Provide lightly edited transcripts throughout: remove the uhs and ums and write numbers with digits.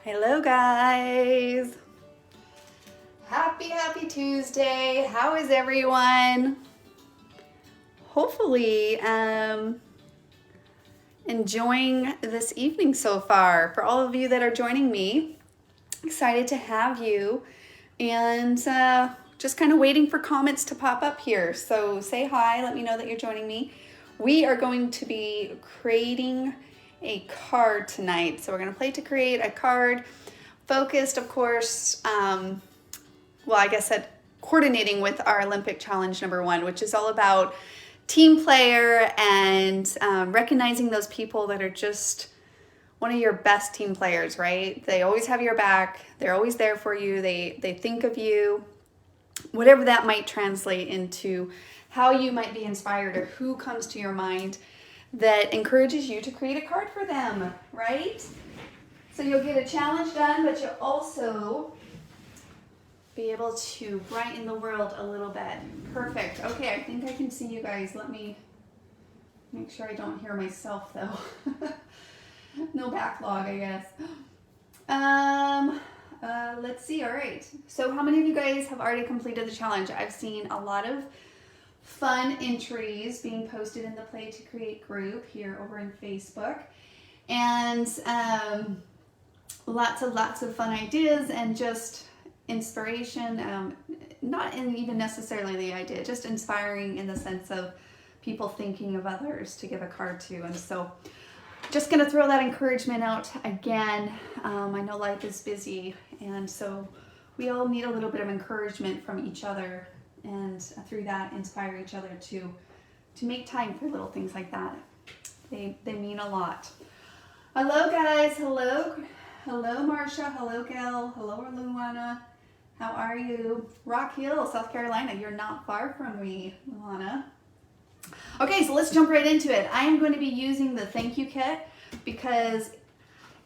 Hello guys! Happy Tuesday! How is everyone? Hopefully enjoying this evening so far. For all of you that are joining me, excited to have you and just kind of waiting for comments to pop up here. So say hi, let me know that you're joining me. We are going to be creating a card tonight. So we're going to play to create a card focused, of course, I guess at coordinating with our Olympic Challenge #1, which is all about team player and recognizing those people that are just one of your best team players, right? They always have your back. They're always there for you. They think of you, whatever that might translate into, how you might be inspired or who comes to your mind that encourages you to create a card for them, right? So you'll get a challenge done, but you'll also be able to brighten the world a little bit. Perfect. Okay, I think I can see you guys. Let me make sure I don't hear myself though. No backlog, I guess. Let's see. All right. So how many of you guys have already completed the challenge? I've seen a lot of fun entries being posted in the Play to Create group here over in Facebook, and lots of fun ideas and just inspiration. Not in even necessarily the idea, just inspiring in the sense of people thinking of others to give a card to. And so just going to throw that encouragement out again. I know life is busy, and so we all need a little bit of encouragement from each other, and through that inspire each other to make time for little things like that. They mean a lot. Hello guys, hello Marsha, hello Gail, hello Luana. How are you? Rock Hill, South Carolina. You're not far from me, Luana. Okay, so let's jump right into it. I am going to be using the thank you kit because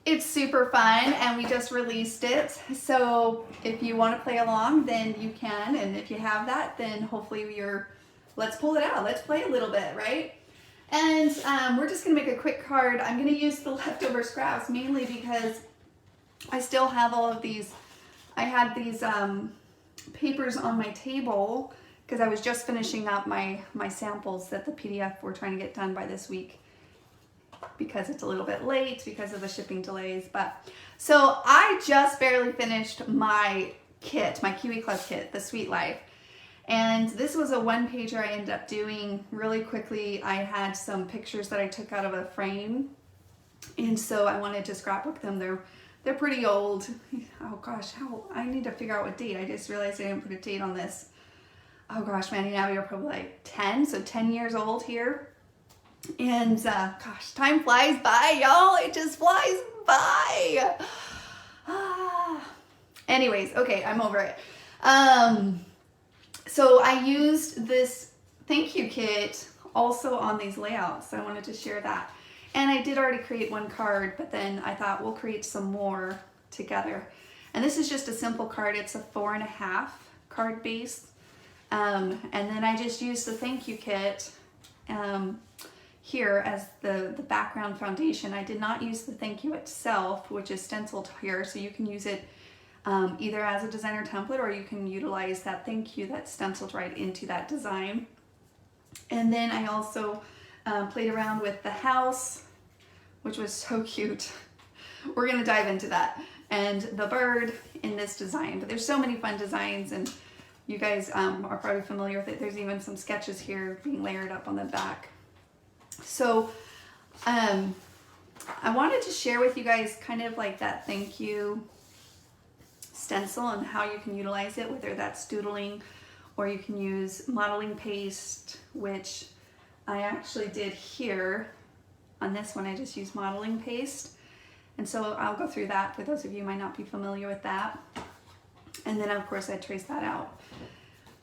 it's super fun and we just released it. So if you want to play along, then you can. And if you have that, then hopefully let's pull it out. Let's play a little bit, right? And we're just going to make a quick card. I'm going to use the leftover scraps mainly because I still have all of these. I had these papers on my table because I was just finishing up my samples that the PDF we're trying to get done by this week because it's a little bit late because of the shipping delays. But so I just barely finished my kit, my Kiwi Club kit, the Sweet Life. And this was a one-pager I ended up doing really quickly. I had some pictures that I took out of a frame, and so I wanted to scrapbook them. They're pretty old. Oh gosh, I need to figure out what date. I just realized I didn't put a date on this. Oh gosh, Mandy, now you're probably like 10, so 10 years old here. And gosh, time flies by, y'all. It just flies by. Anyways, okay, I'm over it. So I used this thank you kit also on these layouts. So I wanted to share that. And I did already create one card, but then I thought we'll create some more together. And this is just a simple card. It's a 4.5 card base. And then I just used the thank you kit here as the background foundation. I did not use the thank you itself, which is stenciled here. So you can use it either as a designer template, or you can utilize that thank you that's stenciled right into that design. And then I also played around with the house, which was so cute. We're gonna dive into that. And the bird in this design. But there's so many fun designs, and you guys are probably familiar with it. There's even some sketches here being layered up on the back. So I wanted to share with you guys kind of like that thank you stencil and how you can utilize it, whether that's doodling or you can use modeling paste, which I actually did here. On this one, I just used modeling paste. And so I'll go through that for those of you who might not be familiar with that. And then of course I trace that out.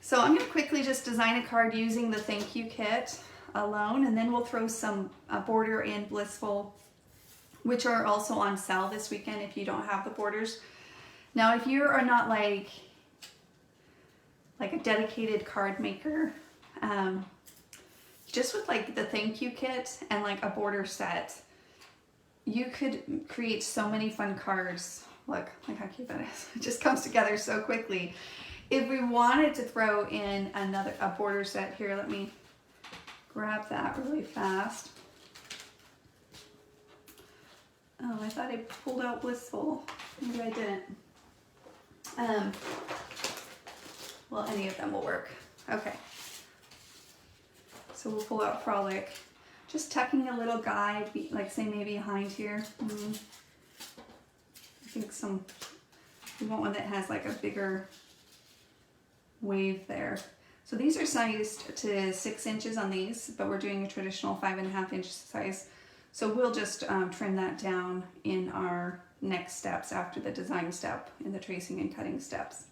So I'm gonna quickly just design a card using the thank you kit alone, and then we'll throw some border and blissful, which are also on sale this weekend if you don't have the borders. Now, if you are not like a dedicated card maker, just with like the thank you kit and like a border set, you could create so many fun cards look how cute that is. It just comes together so quickly. If we wanted to throw in a border set here, let me grab that really fast. Oh, I thought I pulled out Blissful. Maybe I didn't. Well, any of them will work. Okay. So we'll pull out Frolic. Just tucking a little guide, like say maybe behind here. I think we want one that has like a bigger wave there. So these are sized to 6 inches on these, but we're doing a traditional 5.5 inch size. So we'll just trim that down in our next steps after the design step in the tracing and cutting steps.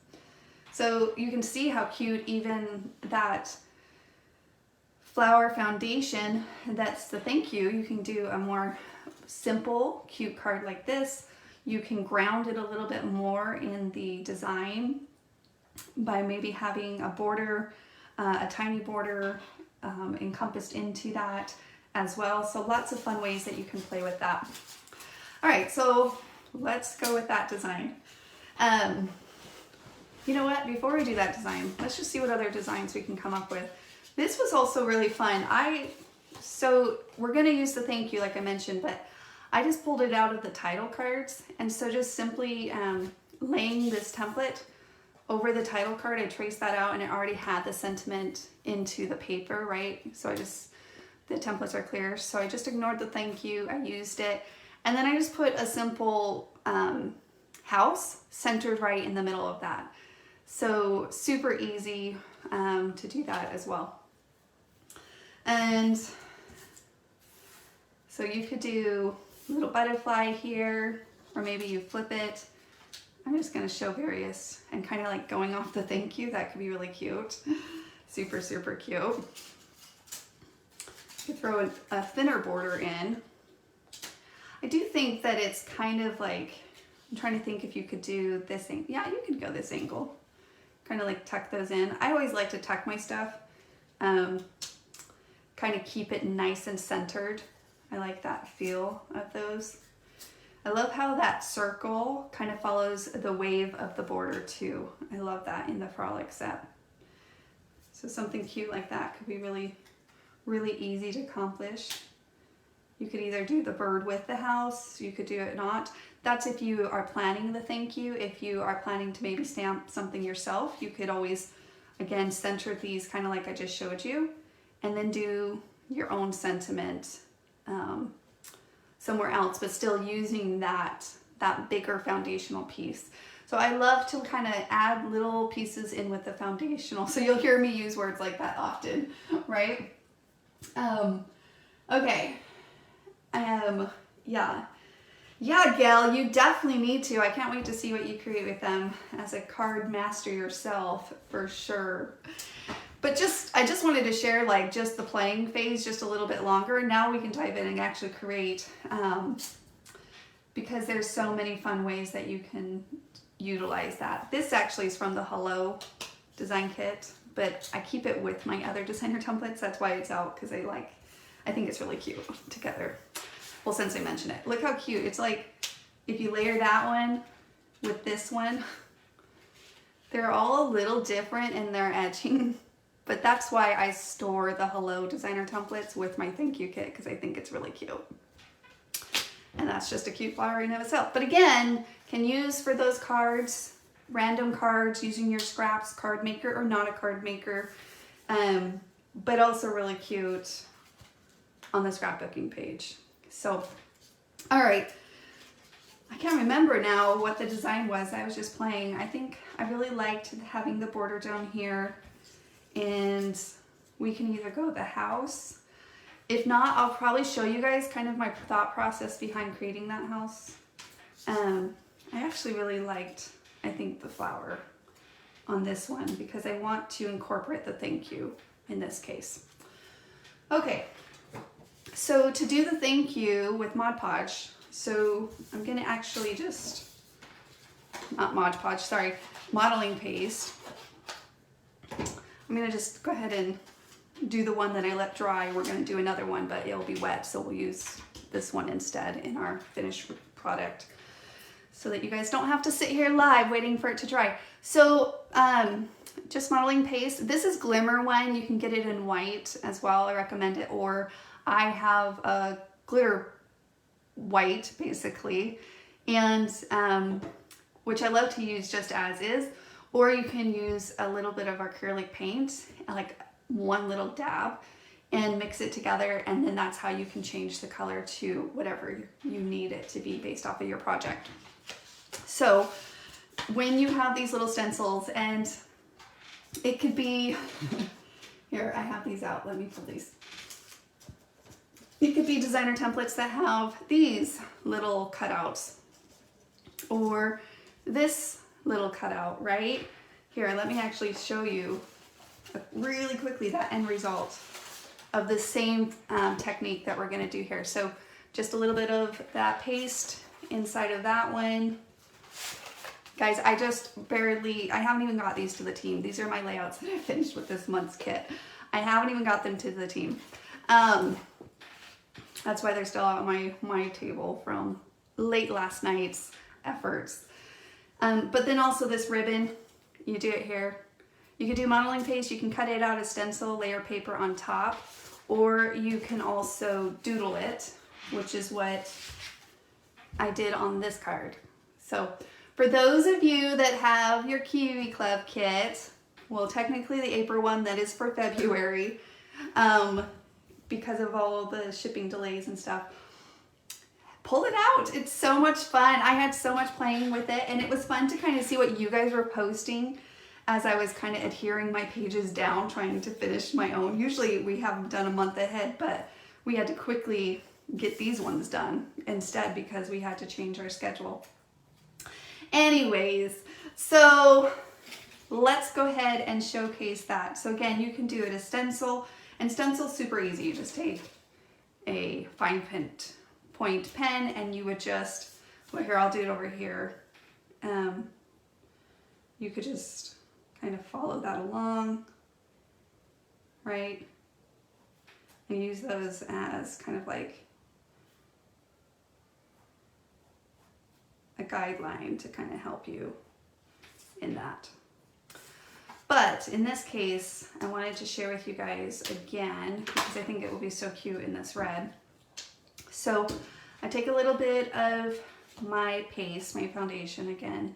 So you can see how cute even that flower foundation, that's the thank you. You can do a more simple, cute card like this. You can ground it a little bit more in the design by maybe having a border, a tiny border encompassed into that as well. So lots of fun ways that you can play with that. All right, so let's go with that design. You know what, before we do that design, let's just see what other designs we can come up with. This was also really fun. So we're gonna use the thank you like I mentioned, but I just pulled it out of the title cards. And so just simply laying this template over the title card, I traced that out and it already had the sentiment into the paper, right? So the templates are clear. So I just ignored the thank you, I used it. And then I just put a simple house centered right in the middle of that. So super easy to do that as well. And so you could do a little butterfly here, or maybe you flip it. I'm just gonna show various and kind of like going off the thank you. That could be really cute. Super, super cute. You could throw a thinner border in. I do think that it's kind of like, I'm trying to think if you could do this thing. Yeah, you could go this angle. Kind of like tuck those in. I always like to tuck my stuff. Kind of keep it nice and centered. I like that feel of those. I love how that circle kind of follows the wave of the border too. I love that in the Frolic set. So something cute like that could be really, really easy to accomplish. You could either do the bird with the house, you could do it not. That's if you are planning the thank you. If you are planning to maybe stamp something yourself, you could always, again, center these kind of like I just showed you, and then do your own sentiment somewhere else, but still using that bigger foundational piece. So I love to kind of add little pieces in with the foundational. So you'll hear me use words like that often, right? Okay. Yeah, Gail, you definitely need to. I can't wait to see what you create with them as a card master yourself, for sure. But I just wanted to share like just the playing phase just a little bit longer. Now we can dive in and actually create, because there's so many fun ways that you can utilize that. This actually is from the Hello design kit, but I keep it with my other designer templates. That's why it's out, because I think it's really cute together. Well, since I mentioned it, look how cute. It's like, if you layer that one with this one, they're all a little different in their etching, but that's why I store the Hello designer templates with my thank you kit, because I think it's really cute. And that's just a cute flower in and of itself. But again, can use for those cards, random cards, using your scraps card maker or not a card maker, but also really cute on the scrapbooking page. So, all right, I can't remember now what the design was. I was just playing. I think I really liked having the border down here, and we can either go the house. If not, I'll probably show you guys kind of my thought process behind creating that house. I actually really liked, I think, the flower on this one, because I want to incorporate the thank you in this case. Okay. So to do the thank you with Mod Podge, so I'm going to actually just, not Mod Podge, sorry, modeling paste. I'm going to just go ahead and do the one that I let dry. We're going to do another one, but it'll be wet, so we'll use this one instead in our finished product. so that you guys don't have to sit here live waiting for it to dry. So just modeling paste. This is Glimmer one. You can get it in white as well. I recommend it. Or I have a glitter white basically, and which I love to use just as is. Or you can use a little bit of acrylic paint, like one little dab, and mix it together, and then that's how you can change the color to whatever you need it to be based off of your project. So when you have these little stencils, and it could be, here I have these out, let me pull these. It could be designer templates that have these little cutouts, or this little cutout, right? Here, let me actually show you really quickly that end result of the same technique that we're gonna do here. So just a little bit of that paste inside of that one. Guys, I haven't even got these to the team. These are my layouts that I finished with this month's kit. I haven't even got them to the team. That's why they're still on my table from late last night's efforts. But then also this ribbon, you do it here. You can do modeling paste, you can cut it out as stencil, layer paper on top, or you can also doodle it, which is what I did on this card. So for those of you that have your Kiwi Club kit, well, technically the April one, that is for February, because of all the shipping delays and stuff, pull it out. It's so much fun. I had so much playing with it, and it was fun to kind of see what you guys were posting as I was kind of adhering my pages down, trying to finish my own. Usually we have them done a month ahead, but we had to quickly get these ones done instead because we had to change our schedule. Anyways, so let's go ahead and showcase that. So again, you can do it as stencil, and stencil's super easy. You just take a fine point pen and you would just, well, here, I'll do it over here. You could just kind of follow that along, right? And use those as kind of like a guideline to kind of help you in that. But in this case, I wanted to share with you guys again, because I think it will be so cute in this red. So I take a little bit of my paste, my foundation again,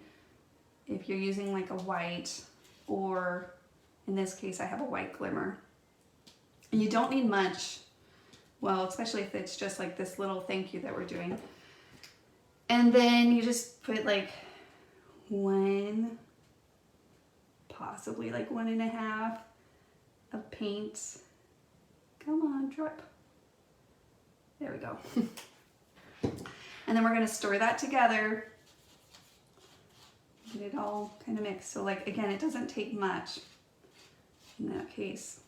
if you're using like a white, or in this case I have a white glimmer. And you don't need much, well, especially if it's just like this little thank you that we're doing. And then you just put like one, possibly like 1.5 of paint. Come on, drip. There we go. And then we're gonna stir that together. Get it all kind of mixed. So like, again, it doesn't take much in that case.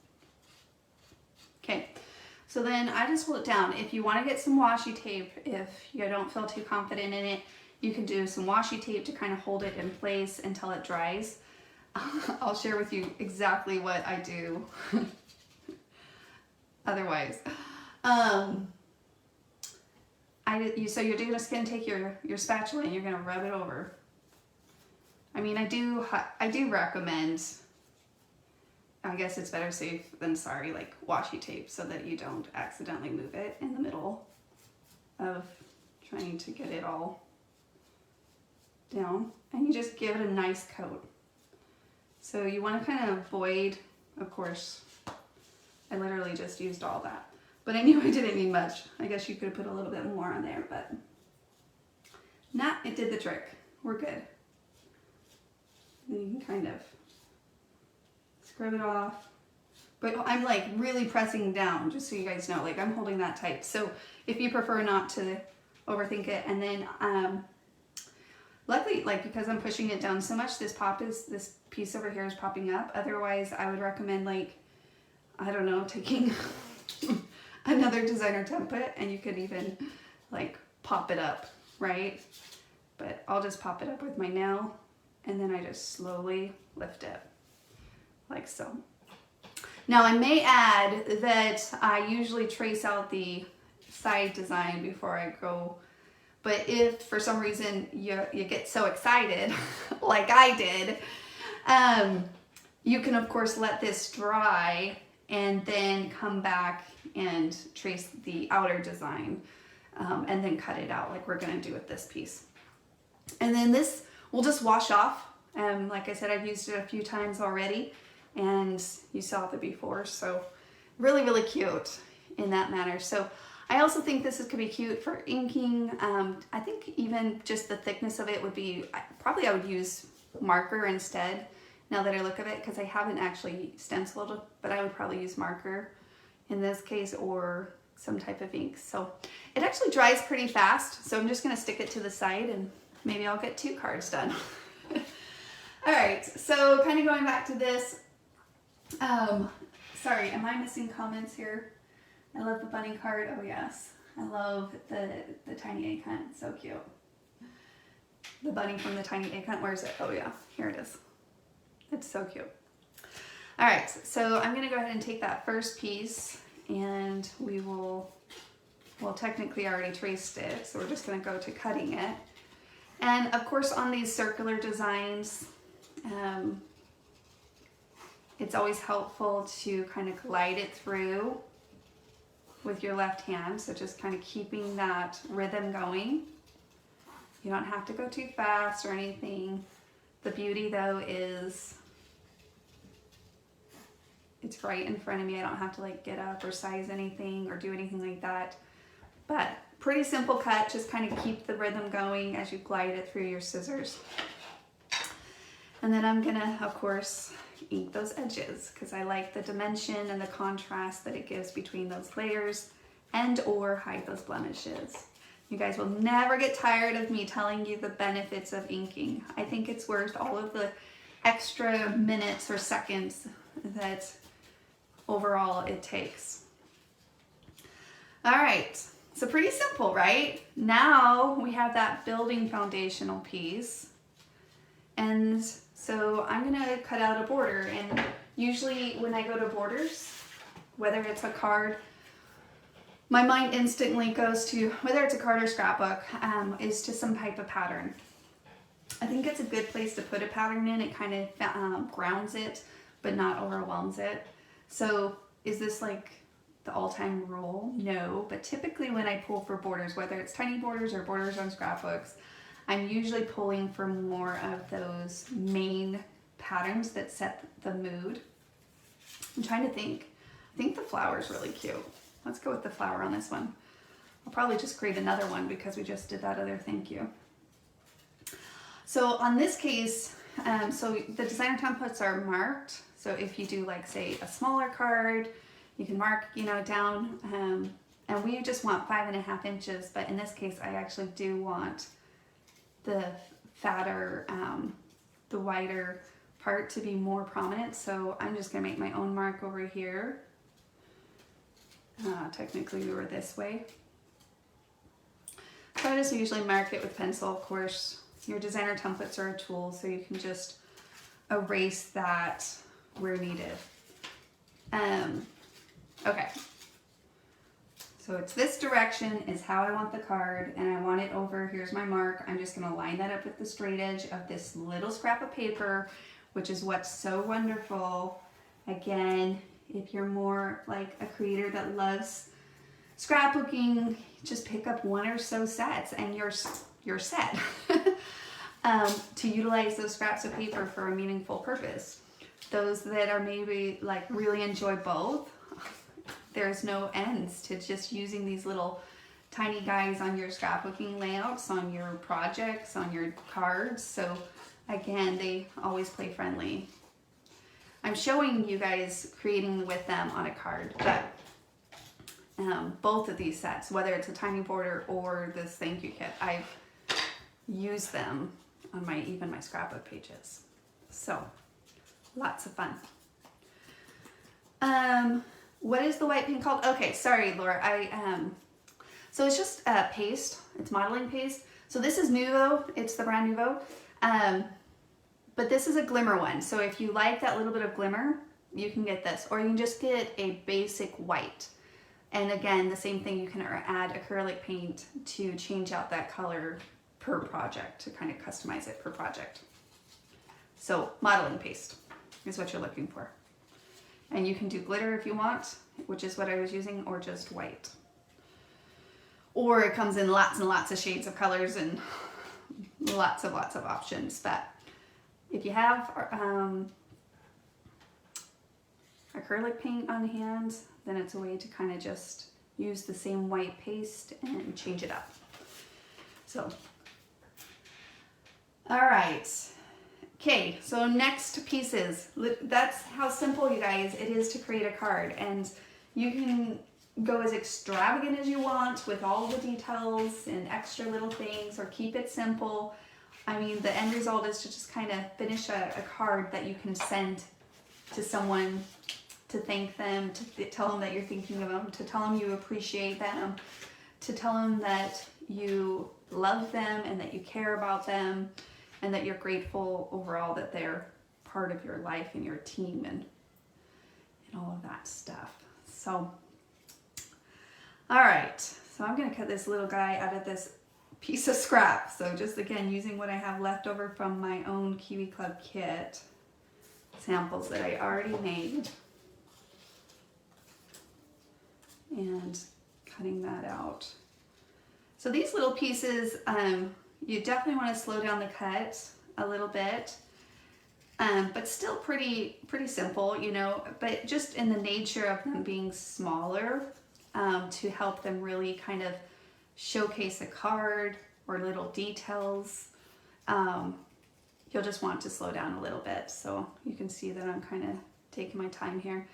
Okay, so then I just pull it down. If you want to get some washi tape, if you don't feel too confident in it, you can do some washi tape to kind of hold it in place until it dries. I'll share with you exactly what I do otherwise. So you're just going to take your spatula and you're going to rub it over. I mean, I do recommend, I guess it's better safe than sorry, like washi tape, so that you don't accidentally move it in the middle of trying to get it all down. And you just give it a nice coat. So you want to kind of avoid, of course, I literally just used all that. But I knew I didn't need much. I guess you could have put a little bit more on there, but nah, it did the trick. We're good. And you can kind of scrub it off. But I'm like really pressing down, just so you guys know, like I'm holding that tight. So if you prefer not to overthink it, and then luckily, like because I'm pushing it down so much, this piece over here is popping up. Otherwise, I would recommend, like, I don't know, taking another designer template, and you could even like pop it up, right? But I'll just pop it up with my nail, and then I just slowly lift it like so. Now I may add that I usually trace out the side design before I go But if for some reason you get so excited, like I did, you can of course let this dry and then come back and trace the outer design and then cut it out like we're going to do with this piece. And then this will just wash off. Like I said, I've used it a few times already and you saw the before. So really, really cute in that manner. So I also think this could be cute for inking. I think even just the thickness of it would be, probably I would use marker instead now that I look at it, because I haven't actually stenciled, but I would probably use marker in this case or some type of ink. So it actually dries pretty fast. So I'm just going to stick it to the side and maybe I'll get 2 cards done. All right, so kind of going back to this. Sorry, am I missing comments here? I love the bunny card. Oh yes, I love the tiny egg hunt. So cute. The bunny from the tiny egg hunt. Where is it? Oh yeah, here it is. It's so cute. All right, so I'm gonna go ahead and take that first piece and we will, well, technically I already traced it, so we're just gonna go to cutting it. And of course on these circular designs, it's always helpful to kind of glide it through with your left hand. So just kind of keeping that rhythm going. You don't have to go too fast or anything. The beauty though is it's right in front of me. I don't have to like get up or size anything or do anything like that. But pretty simple cut, just kind of keep the rhythm going as you glide it through your scissors. And then I'm gonna, of course, ink those edges because I like the dimension and the contrast that it gives between those layers and or hide those blemishes. You guys will never get tired of me telling you the benefits of inking. I think it's worth all of the extra minutes or seconds that overall it takes. All right, so pretty simple, right? Now we have that building foundational piece. And so I'm gonna cut out a border, and usually when I go to borders, whether it's a card, my mind instantly goes to, whether it's a card or scrapbook, is to some type of pattern. I think it's a good place to put a pattern in. It kind of grounds it, but not overwhelms it. So is this like the all-time rule? No, but typically when I pull for borders, whether it's tiny borders or borders on scrapbooks, I'm usually pulling for more of those main patterns that set the mood. I'm trying to think. I think the flower is really cute. Let's go with the flower on this one. I'll probably just create another one because we just did that other thank you. So on this case, so the designer templates are marked. So if you do like say a smaller card, you can mark, you know, down, and we just want 5.5 inches. But in this case, I actually do want the fatter, the wider part to be more prominent. So I'm just gonna make my own mark over here. Technically we were this way. So I just usually mark it with pencil. Of course, your designer templates are a tool, so you can just erase that where needed. Okay. So it's this direction is how I want the card, and I want it over, here's my mark. I'm just gonna line that up with the straight edge of this little scrap of paper, which is what's so wonderful. Again, if you're more like a creator that loves scrapbooking, just pick up 1 or so sets and you're set to utilize those scraps of paper for a meaningful purpose. Those that are maybe like really enjoy both, there's no ends to just using these little tiny guys on your scrapbooking layouts, on your projects, on your cards. So again, they always play friendly. I'm showing you guys creating with them on a card, but both of these sets, whether it's a tiny border or this thank you kit, I've used them on even my scrapbook pages. So lots of fun. What is the white paint called? Okay, sorry, Laura. So it's just paste. It's modeling paste. So this is Nouveau. It's the brand Nouveau. But this is a glimmer one. So if you like that little bit of glimmer, you can get this. Or you can just get a basic white. And again, the same thing, you can add acrylic paint to change out that color per project, to kind of customize it per project. So modeling paste is what you're looking for. And you can do glitter if you want, which is what I was using, or just white. Or it comes in lots and lots of shades of colors and lots of options. But if you have acrylic paint on hand, then it's a way to kind of just use the same white paste and change it up. So, all right. Okay, so next pieces. That's how simple, you guys, it is to create a card. And you can go as extravagant as you want with all the details and extra little things, or keep it simple. I mean, the end result is to just kind of finish a card that you can send to someone, to thank them, to tell them that you're thinking of them, to tell them you appreciate them, to tell them that you love them and that you care about them, and that you're grateful overall that they're part of your life and your team and all of that stuff. So, all right, so I'm gonna cut this little guy out of this piece of scrap. So just again, using what I have left over from my own Kiwi Club kit, samples that I already made, and cutting that out. So these little pieces, you definitely want to slow down the cut a little bit, but still pretty simple, you know, but just in the nature of them being smaller, to help them really kind of showcase a card or little details. You'll just want to slow down a little bit. So you can see that I'm kind of taking my time here.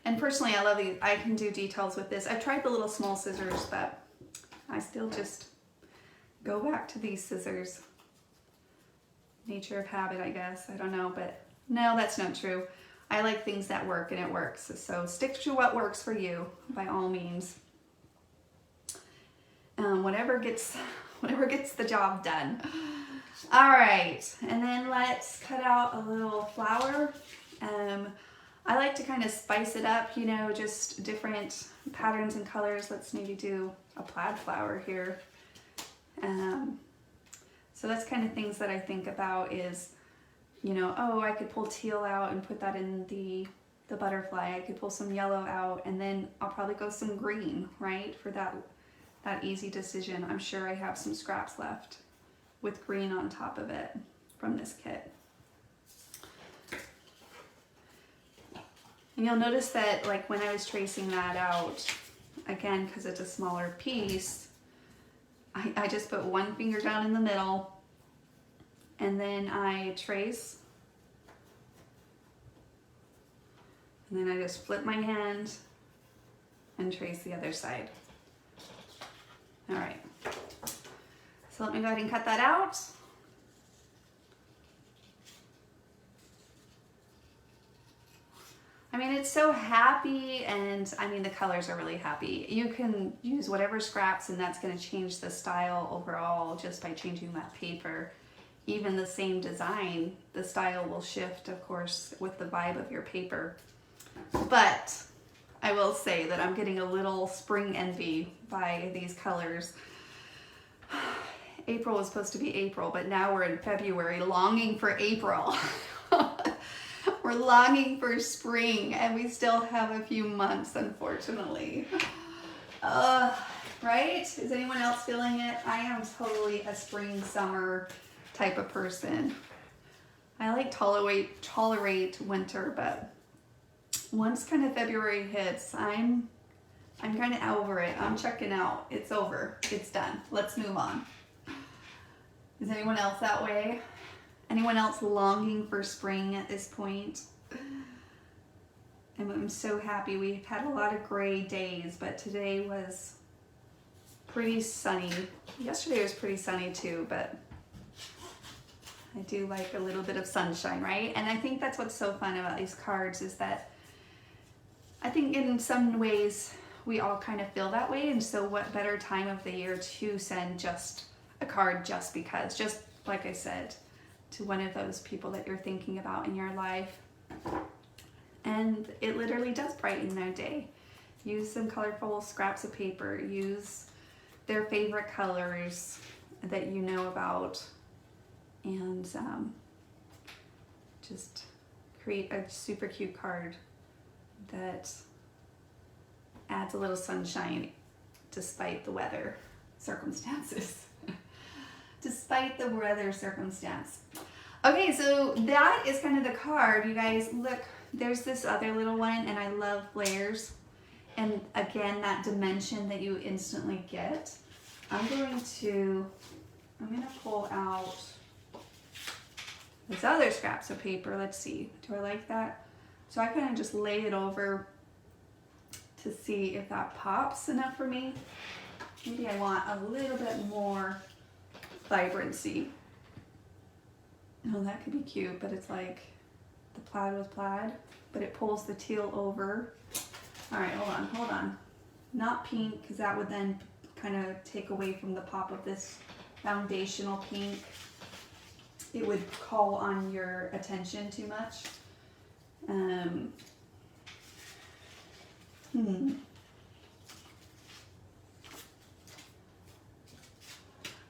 And personally, I love these. I can do details with this. I've tried the little small scissors, but I still just go back to these scissors. Nature of habit, I guess. I don't know, but no, that's not true. I like things that work, and it works. So stick to what works for you, by all means. Whatever gets the job done. All right, and then let's cut out a little flower. I like to kind of spice it up, you know, just different patterns and colors. Let's maybe do a plaid flower here. So that's kind of things that I think about is, you know, oh, I could pull teal out and put that in the butterfly. I could pull some yellow out, and then I'll probably go some green, right, for that easy decision. I'm sure I have some scraps left with green on top of it from this kit. And you'll notice that, like, when I was tracing that out, again, because it's a smaller piece, I just put one finger down in the middle, and then I trace, and then I just flip my hand and trace the other side. All right, so let me go ahead and cut that out. I mean, it's so happy, and I mean, the colors are really happy. You can use whatever scraps, and that's going to change the style overall just by changing that paper. Even the same design, the style will shift, of course, with the vibe of your paper. But I will say that I'm getting a little spring envy by these colors. April was supposed to be April, but now we're in February, longing for April. We're longing for spring, and we still have a few months, unfortunately. Right? Is anyone else feeling it? I am totally a spring, summer type of person. I like tolerate winter, but once kind of February hits, I'm kind of over it. I'm checking out. It's over. It's done. Let's move on. Is anyone else that way? Anyone else longing for spring at this point? I'm so happy. We've had a lot of gray days, but today was pretty sunny. Yesterday was pretty sunny too, but I do like a little bit of sunshine, right? And I think that's what's so fun about these cards is that I think in some ways we all kind of feel that way, and so what better time of the year to send just a card just because, just like I said, to one of those people that you're thinking about in your life. And it literally does brighten their day. Use some colorful scraps of paper. Use their favorite colors that you know about, and just create a super cute card that adds a little sunshine despite the weather circumstances. Despite the weather circumstance. Okay, so that is kind of the card. You guys, look, there's this other little one, and I love layers. And again, that dimension that you instantly get. I'm gonna pull out this other scraps of paper. Let's see, do I like that? So I kind of just lay it over to see if that pops enough for me. Maybe I want a little bit more vibrancy. Oh, that could be cute, but it's like the plaid with plaid, but it pulls the teal over. All right, hold on. Not pink, because that would then kind of take away from the pop of this foundational pink. It would call on your attention too much.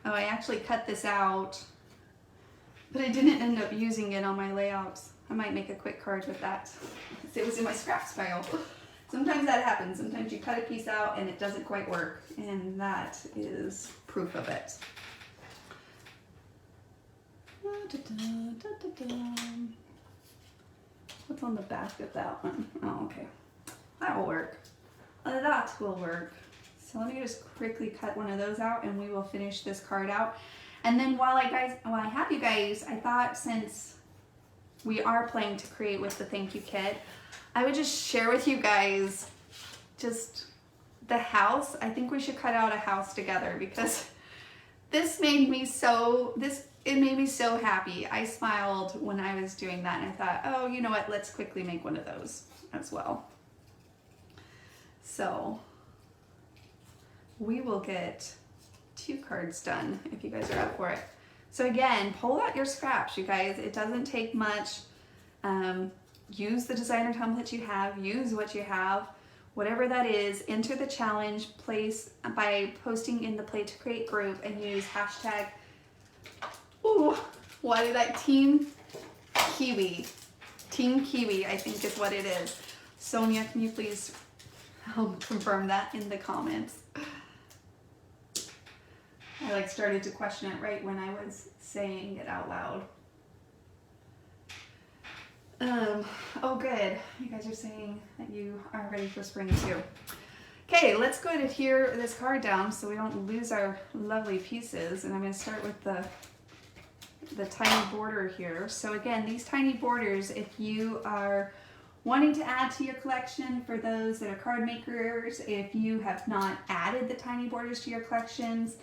Oh, I actually cut this out, but I didn't end up using it on my layouts. I might make a quick card with that. It was in my scraps pile. Sometimes that happens. Sometimes you cut a piece out and it doesn't quite work, and that is proof of it. What's on the back of that one? Oh, okay. That will work. That will work. So let me just quickly cut one of those out, and we will finish this card out. And then while I have you guys, I thought since we are playing to create with the thank you kit, I would just share with you guys just the house. I think we should cut out a house together, because this made me so happy. I smiled when I was doing that, and I thought, oh, you know what? Let's quickly make one of those as well. So we will get 2 cards done if you guys are up for it. So again, pull out your scraps, you guys. It doesn't take much. Use the designer template you have. Use what you have. Whatever that is, enter the challenge place by posting in the Play to Create group, and use hashtag, what is that? Team Kiwi. Team Kiwi, I think is what it is. Sonia, can you please confirm that in the comments? I started to question it right when I was saying it out loud. Oh good, you guys are saying that you are ready for spring too. Okay, let's go ahead and tear this card down so we don't lose our lovely pieces. And I'm going to start with the tiny border here. So again, these tiny borders, if you are wanting to add to your collection, for those that are card makers, if you have not added the tiny borders to your collections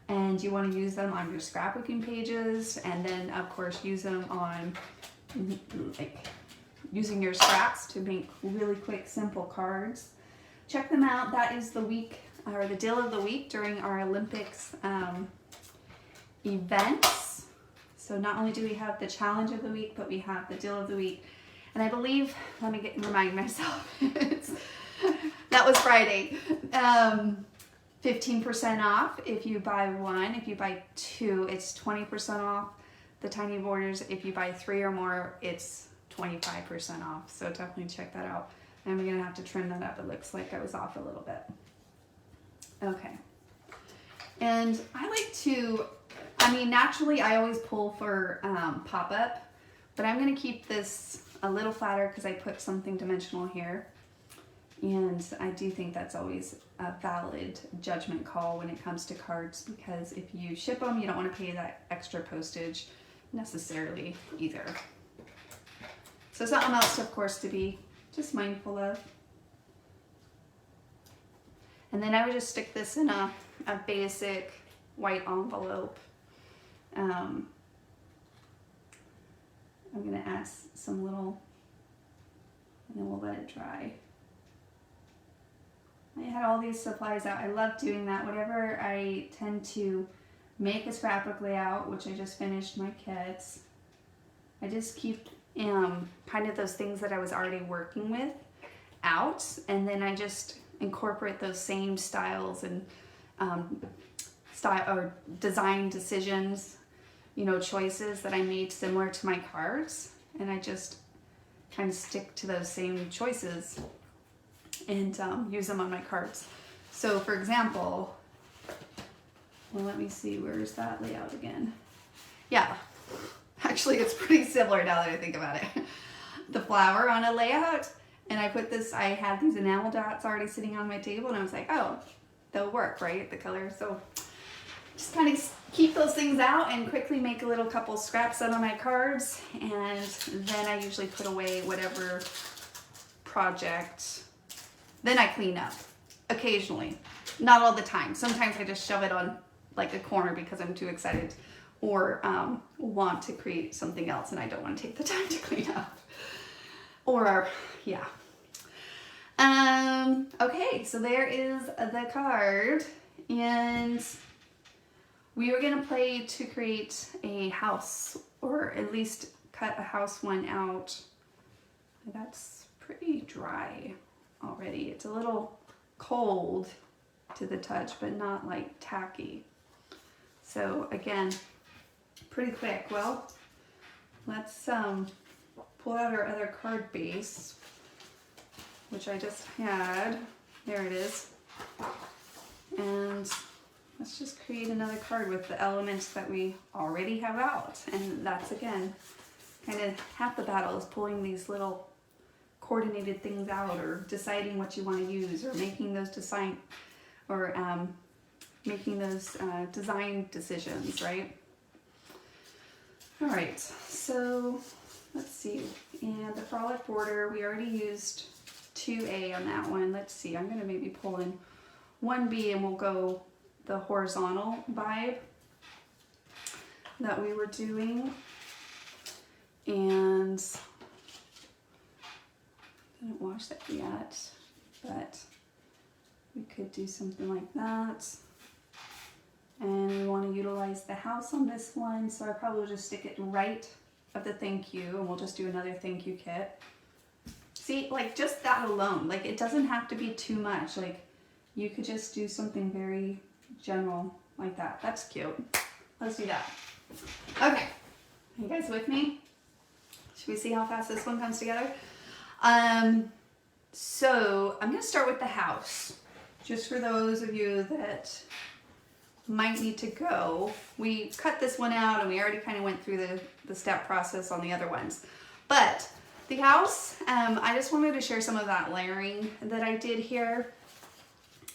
and you want to use them on your scrapbooking pages, and then of course use them on using your scraps to make really quick, simple cards, check them out. That is the week, or the deal of the week during our Olympics events. So not only do we have the challenge of the week, but we have the deal of the week. And I believe, let me remind myself, that was Friday. 15% off if you buy 1. If you buy 2, it's 20% off. The tiny borders, if you buy 3 or more, it's 25% off. So definitely check that out. And I'm gonna have to trim that up. It looks like I was off a little bit. Okay. And I like to, naturally I always pull for pop-up, but I'm gonna keep this a little flatter because I put something dimensional here. And I do think that's always a valid judgment call when it comes to cards, because if you ship them, you don't want to pay that extra postage necessarily either. So something else, of course, to be just mindful of. And then I would just stick this in a basic white envelope. I'm going to add some little, and then we'll let it dry. I had all these supplies out. I love doing that. Whenever I tend to make a scrapbook layout, which I just finished my kits, I just keep kind of those things that I was already working with out, and then I just incorporate those same styles and style or design decisions, choices that I made similar to my cards, and I just kind of stick to those same choices and use them on my cards. So for example, well, let me see, where's that layout again? Yeah, actually it's pretty similar now that I think about it. The flower on a layout, and I had these enamel dots already sitting on my table, and I was like, oh, they'll work, right? The color. So just kind of keep those things out and quickly make a little couple scraps out of my cards, and then I usually put away whatever project. Then I clean up occasionally, not all the time. Sometimes I just shove it on like a corner because I'm too excited or want to create something else and I don't want to take the time to clean up. Or yeah. Okay, so there is the card, and we were gonna play to create a house, or at least cut a house one out. That's pretty dry already. It's a little cold to the touch, but not like tacky. So again, pretty quick. Well, let's pull out our other card base, which I just had. There it is. And let's just create another card with the elements that we already have out. And that's, again, kind of half the battle, is pulling these little coordinated things out, or deciding what you want to use, or making those design decisions, right? All right, so let's see. And the frolic border, we already used 2A on that one. Let's see, I'm gonna maybe pull in 1B and we'll go the horizontal vibe that we were doing. And I didn't wash that yet, but we could do something like that. And we want to utilize the house on this one, so I probably will just stick it right of the thank you, and we'll just do another thank you kit. See, like just that alone, like it doesn't have to be too much. Like you could just do something very general like that. That's cute. Let's do that. Okay, you guys with me? Should we see how fast this one comes together? So I'm gonna start with the house. Just for those of you that might need to go, we cut this one out and we already kind of went through the step process on the other ones. But the house, I just wanted to share some of that layering that I did here,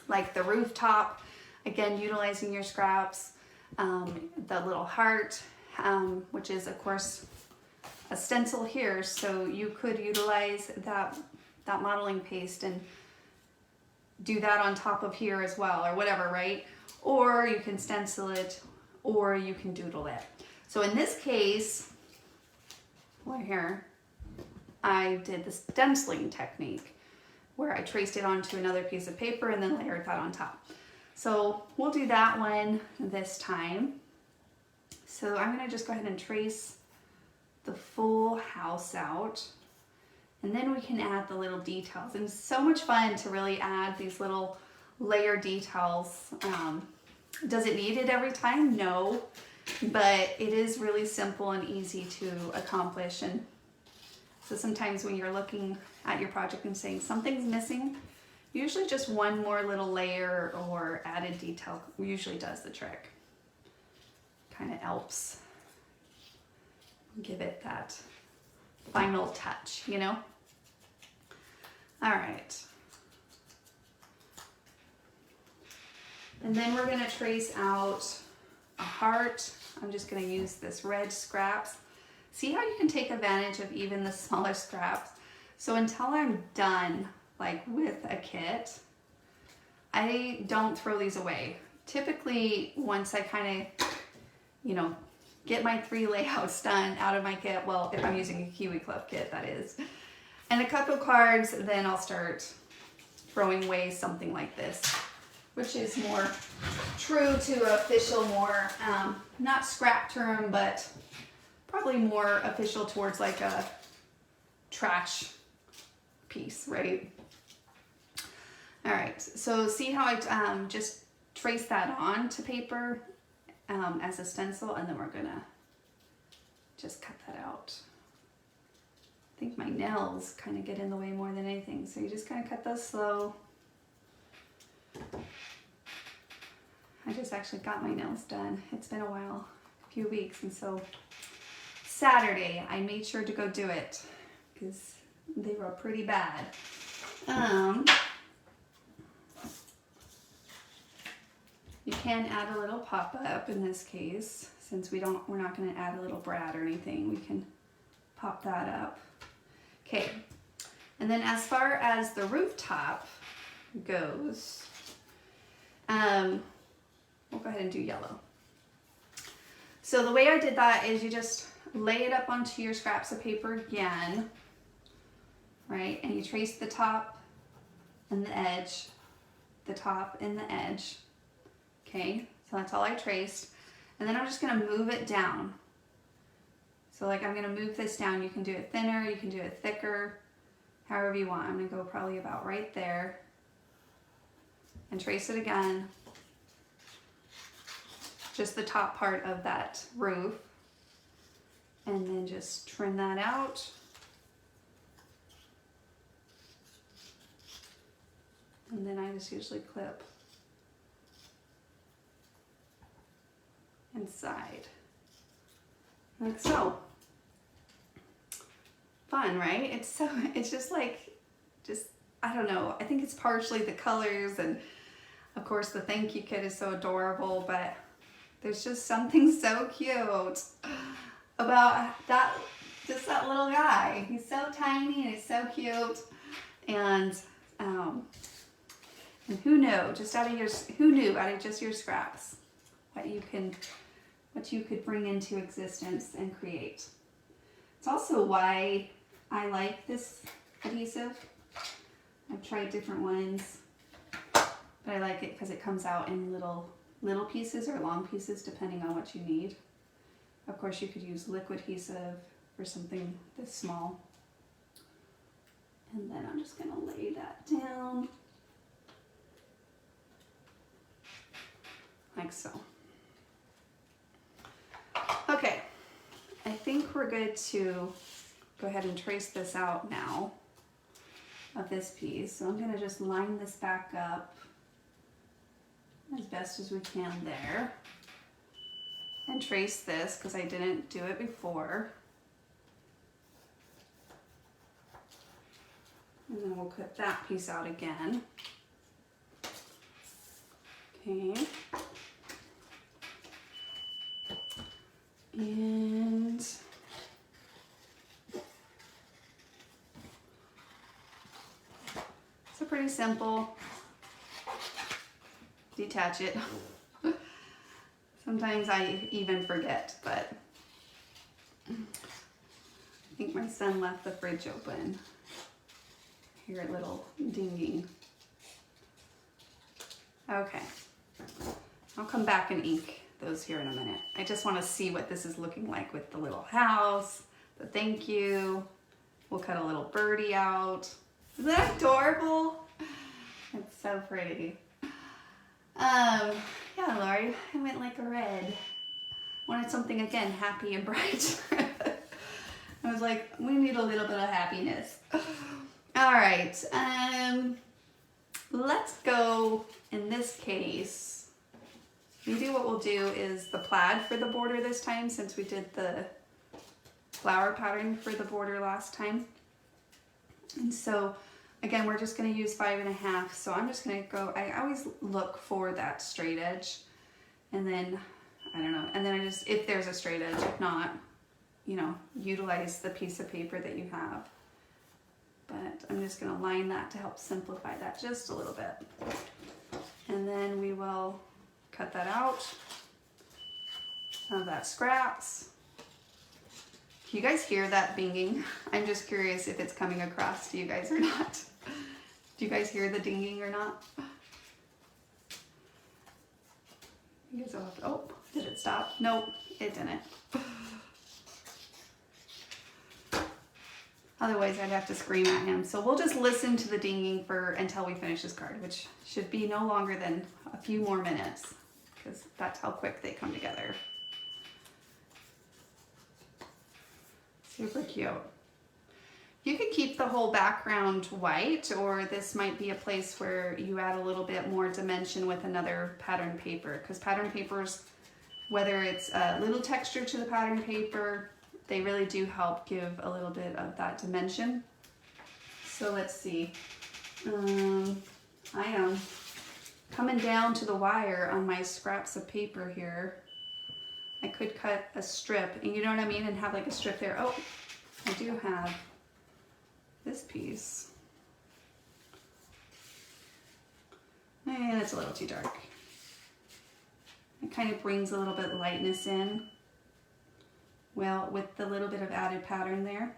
like the rooftop, again, utilizing your scraps, the little heart, which is of course a stencil here, so you could utilize that modeling paste and do that on top of here as well, or whatever, right? Or you can stencil it, or you can doodle it. So in this case, right here, I did the stenciling technique where I traced it onto another piece of paper and then layered that on top. So we'll do that one this time. So I'm gonna just go ahead and trace the full house out, and then we can add the little details. And it's so much fun to really add these little layer details. Does it need it every time? No, but it is really simple and easy to accomplish. And so sometimes when you're looking at your project and saying something's missing, usually just one more little layer or added detail usually does the trick. Kind of helps give it that final touch, you know? All right. And then we're gonna trace out a heart. I'm just gonna use this red scraps. See how you can take advantage of even the smaller scraps? So until I'm done, like with a kit, I don't throw these away. Typically, once I kind of, get my 3 layouts done out of my kit, well, if I'm using a Kiwi Club kit, that is, and a couple cards, then I'll start throwing away something like this, which is more true to official, more, not scrap term, but probably more official towards like a trash piece, right? All right, so see how I just trace that on to paper as a stencil, and then we're gonna just cut that out. I think my nails kind of get in the way more than anything, so you just kind of cut those slow. I just actually got my nails done. It's been a while, a few weeks, and so Saturday I made sure to go do it because they were pretty bad. You can add a little pop-up in this case, since we're not going to add a little brad or anything. We can pop that up. Okay, and then as far as the rooftop goes, we'll go ahead and do yellow. So the way I did that is you just lay it up onto your scraps of paper again, right? And you trace the top and the edge, the top and the edge. Okay, so that's all I traced. And then I'm just gonna move it down. So like I'm gonna move this down. You can do it thinner, you can do it thicker, however you want. I'm gonna go probably about right there and trace it again. Just the top part of that roof. And then just trim that out. And then I just usually clip inside, like so. Fun, right? It's just like, I don't know, I think it's partially the colors, and of course the thank you kit is so adorable, but there's just something so cute about that, just that little guy. He's so tiny and he's so cute, and who knew, out of just your scraps, what you could bring into existence and create. It's also why I like this adhesive. I've tried different ones, but I like it because it comes out in little pieces or long pieces depending on what you need. Of course, you could use liquid adhesive for something this small. And then I'm just gonna lay that down like so. Okay, I think we're good to go ahead and trace this out now of this piece. So I'm gonna just line this back up as best as we can there and trace this because I didn't do it before. And then we'll cut that piece out again. Okay. And it's a pretty simple, detach it. Sometimes I even forget, but I think my son left the fridge open. Hear a little dinging. Okay, I'll come back and ink those here in a minute. I just want to see what this is looking like with the little house, the thank you. We'll cut a little birdie out. Isn't that adorable? It's so pretty. Yeah, Lori, I went like a red. Wanted something, again, happy and bright. I was like, we need a little bit of happiness. All right, let's go, in this case, maybe what we'll do is the plaid for the border this time, since we did the flower pattern for the border last time. And so, again, we're just gonna use 5.5, so I'm just gonna go, I always look for that straight edge, and then, I don't know, and then I just, if there's a straight edge, if not, you know, utilize the piece of paper that you have. But I'm just gonna line that to help simplify that just a little bit. And then we will cut that out of that scraps. Can you guys hear that binging? I'm just curious if it's coming across to you guys or not. Do you guys hear the dinging or not? You guys will have to, oh, did it stop? Nope, it didn't. Otherwise I'd have to scream at him. So we'll just listen to the dinging until we finish this card, which should be no longer than a few more minutes, because that's how quick they come together. Super cute. You could keep the whole background white, or this might be a place where you add a little bit more dimension with another pattern paper, because pattern papers, whether it's a little texture to the pattern paper, they really do help give a little bit of that dimension. So let's see. I am coming down to the wire on my scraps of paper here. I could cut a strip, and you know what I mean, and have like a strip there. Oh, I do have this piece. And it's a little too dark. It kind of brings a little bit of lightness in. Well, with the little bit of added pattern there.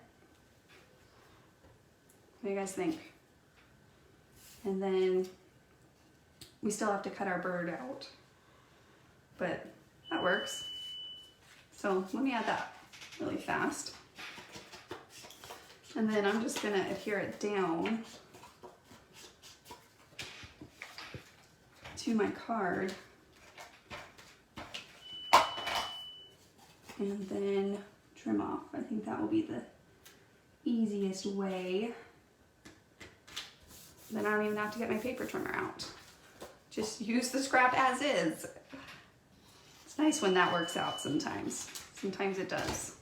What do you guys think? And then we still have to cut our bird out, but that works. So let me add that really fast. And then I'm just gonna adhere it down to my card. And then trim off. I think that will be the easiest way. Then I don't even have to get my paper trimmer out. Just use the scrap as is. It's nice when that works out sometimes. Sometimes it does.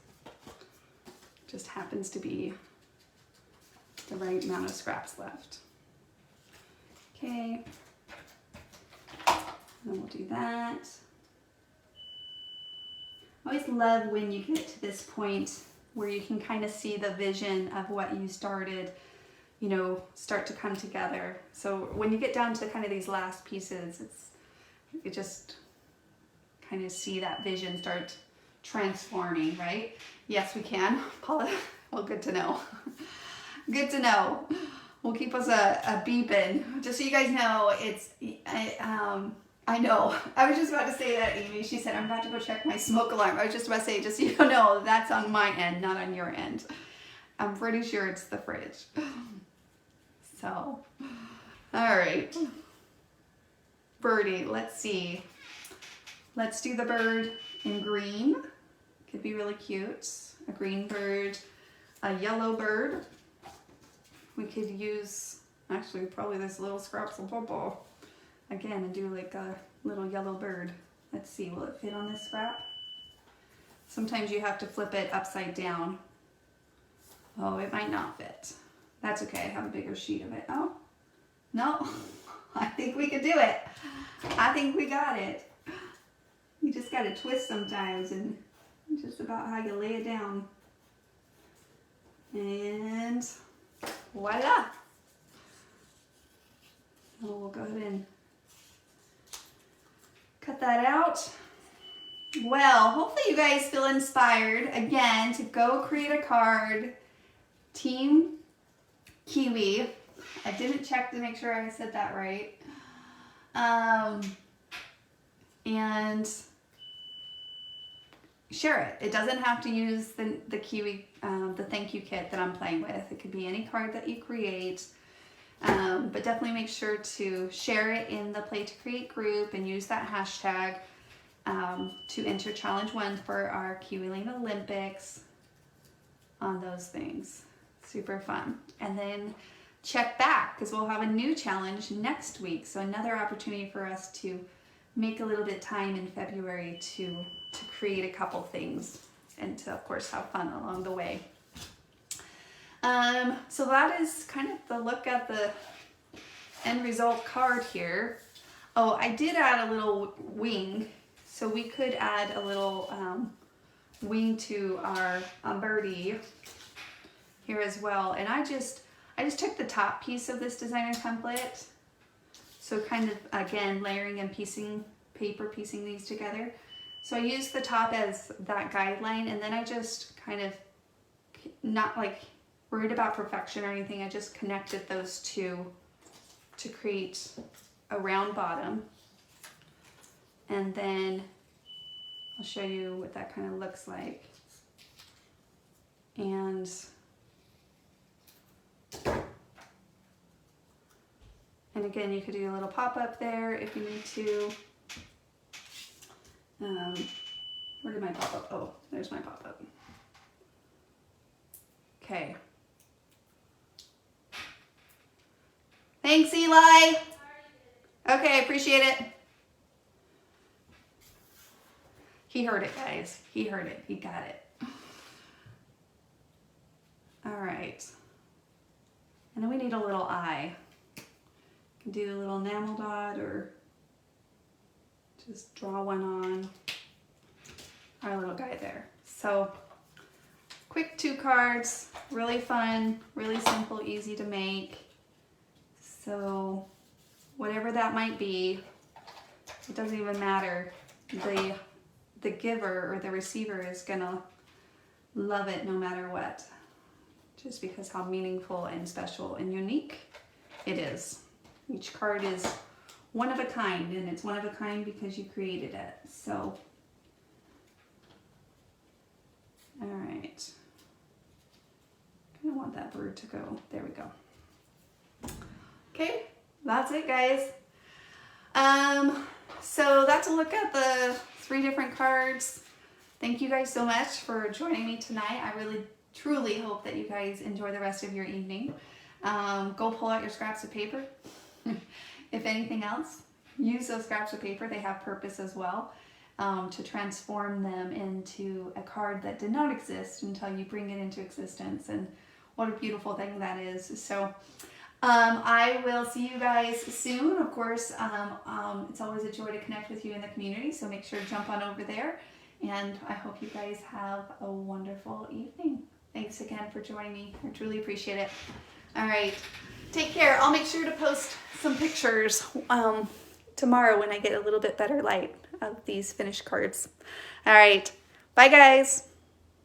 Just happens to be the right amount of scraps left. Okay. Then we'll do that. I always love when you get to this point where you can kind of see the vision of what you started, you know, start to come together. So when you get down to kind of these last pieces, you just kind of see that vision start transforming, right? Yes, we can. Paula, well, good to know. Good to know. We'll keep us a beeping. Just so you guys know, I know. I was just about to say that, Amy. She said, I'm about to go check my smoke alarm. I was just about to say, just so you know, that's on my end, not on your end. I'm pretty sure it's the fridge. So, all right. Birdie, let's see. Let's do the bird in green. Could be really cute. A green bird, a yellow bird. We could use, actually, probably this little scraps of purple. Again, and do like a little yellow bird. Let's see, will it fit on this scrap? Sometimes you have to flip it upside down. Oh, it might not fit. That's okay, I have a bigger sheet of it. Oh, no, I think we could do it. I think we got it. You just gotta twist sometimes, and just about how you lay it down. And voila. So we'll go ahead and cut that out. Well, hopefully you guys feel inspired again to go create a card. Team Kiwi. I didn't check to make sure I said that right. And share it. It doesn't have to use the Kiwi, the thank you kit that I'm playing with. It could be any card that you create. But definitely make sure to share it in the Play to Create group and use that hashtag to enter Challenge 1 for our Kiwi Lane Olympics on those things. Super fun. And then check back, because we'll have a new challenge next week. So another opportunity for us to make a little bit of time in February to create a couple things and to, of course, have fun along the way. So that is kind of the look at the end result card here. Oh, I did add a little wing, so we could add a little wing to our birdie here as well. And I just took the top piece of this designer template, so kind of again layering and piecing these together. So I used the top as that guideline, and then I just kind of, not like worried about perfection or anything, I just connected those two to create a round bottom. And then I'll show you what that kind of looks like. And And again, you could do a little pop-up there if you need to. Where did my pop-up? Oh, there's my pop-up. Okay. Thanks, Eli. Okay, appreciate it. He heard it, guys. He heard it. He got it. All right. And then we need a little eye. You can do a little enamel dot or just draw one on our little guy there. So quick 2 cards, really fun, really simple, easy to make. So whatever that might be, it doesn't even matter. The giver or the receiver is gonna love it no matter what, just because how meaningful and special and unique it is. Each card is one of a kind, and it's one of a kind because you created it. So, all right. I kind of want that bird to go. There we go. Okay, that's it, guys. So that's a look at the 3 different cards. Thank you guys so much for joining me tonight. I really, truly hope that you guys enjoy the rest of your evening. Go pull out your scraps of paper. If anything else, use those scraps of paper. They have purpose as well, to transform them into a card that did not exist until you bring it into existence. And what a beautiful thing that is. So I will see you guys soon. Of course, it's always a joy to connect with you in the community, so make sure to jump on over there. And I hope you guys have a wonderful evening. Thanks again for joining me. I truly appreciate it. All right. Take care. I'll make sure to post some pictures tomorrow when I get a little bit better light of these finished cards. All right. Bye, guys.